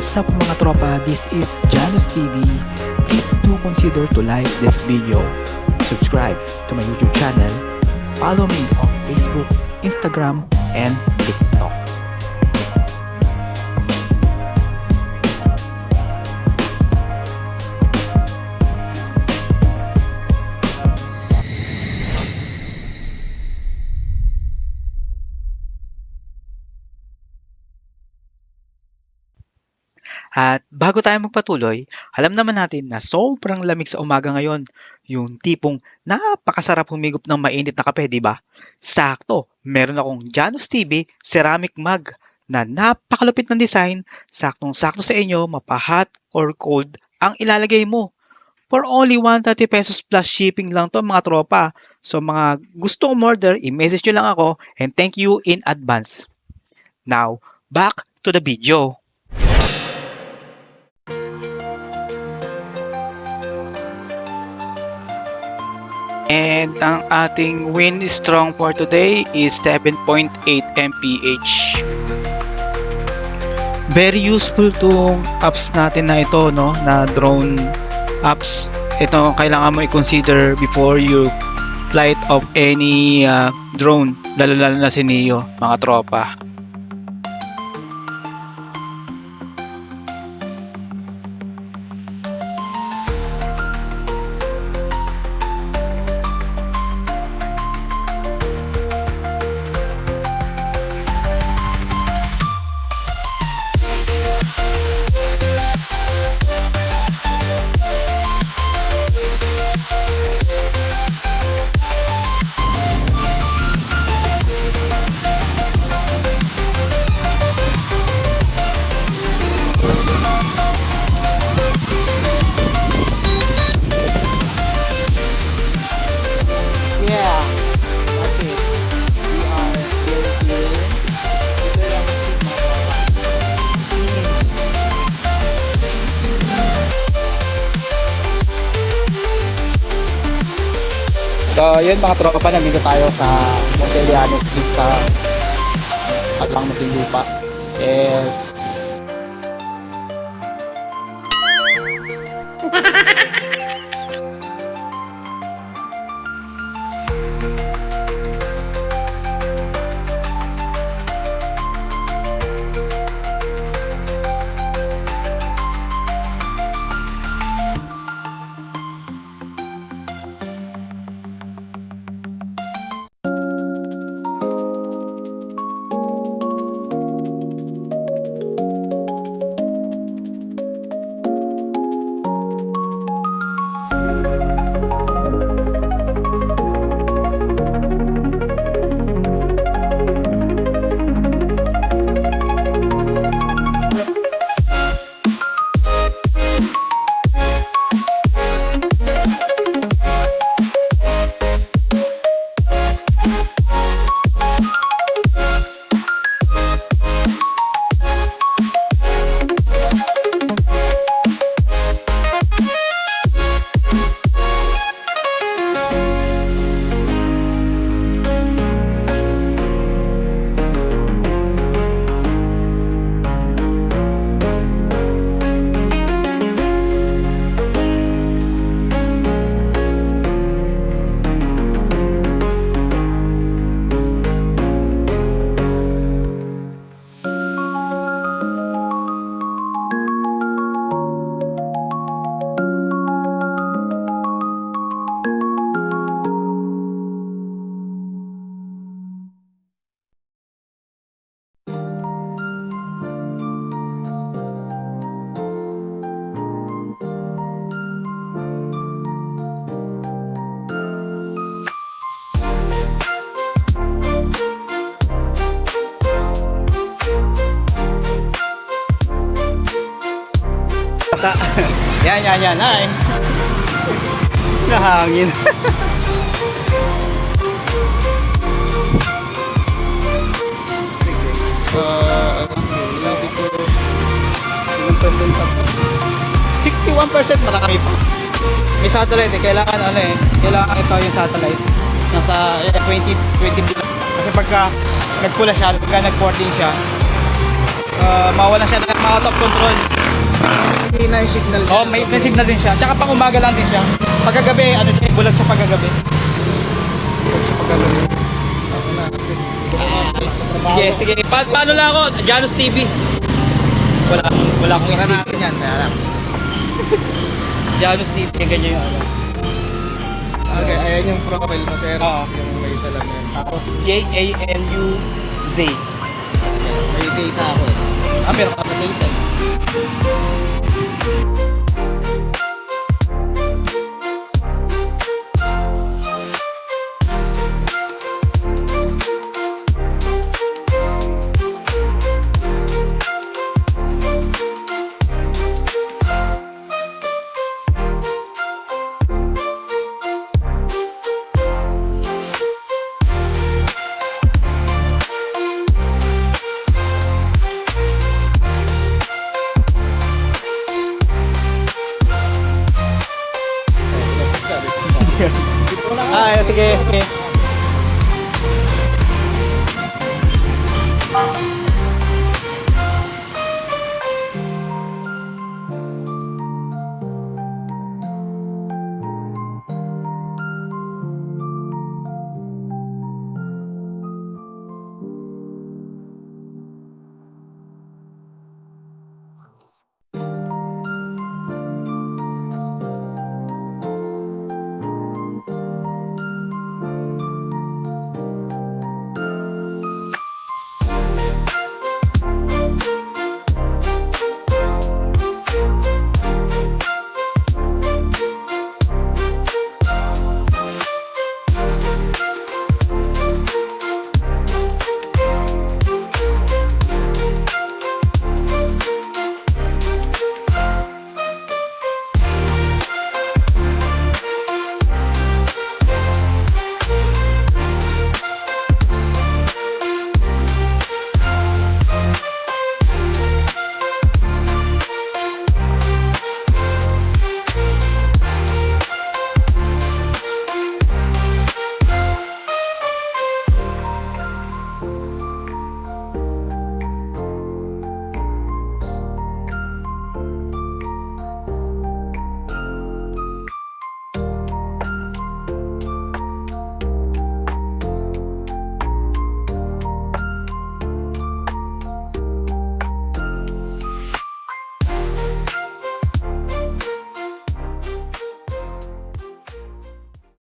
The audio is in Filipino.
What's up mga tropa, this is Janus TV. Please do consider to like this video, subscribe to my YouTube channel, follow me on Facebook, Instagram, and TikTok. At bago tayo magpatuloy, alam naman natin na sobrang lamig sa umaga ngayon. Yung tipong napakasarap humigop ng mainit na kape, di ba? Sakto, meron akong Janus TV ceramic mug na napakalupit ng design, saktong-sakto sa inyo, mapa-hot or cold ang ilalagay mo. For only 130 pesos plus shipping lang to mga tropa. So mga gusto umorder, i-message nyo lang ako and thank you in advance. Now, back to the video. And ang ating wind strong for today is 7.8 mph. Very useful tong apps natin na ito, no, na drone apps. Ito kailangan mo i-consider before you flight of any drone, lalo na si Neo, mga tropa. So yun mga tropa, nandito tayo sa Monteliano dito sa Paglang Muntinlupa. Yan, ay. Nahangin. Ilang percent? 61% marami pa. May satellite kailangan kailangan ito yung satellite. Nasa 20 plus. Kasi pagka nagpula siya, pagka nag-14 siya, mawala siya ng out of control. Hindi na yung signal. Oh, may signal din siya. Tsaka pang umaga lang din siya. Pagkagabi, ano siya, bulag siya pagkagabi. Sa pagkagabi. Ako na. Sa trabaho. Sige, sige. Paano lang ako? Janus TV. Wala akong Tira SD. natin yan. Kaya lang. Janus TV, ganyan yung ano. Okay, ayan yung profile mo, sir. Oo. Yung may salamin. Tapos, JANUZ. May data ako eh. Meron ka sa data. Sige, sige.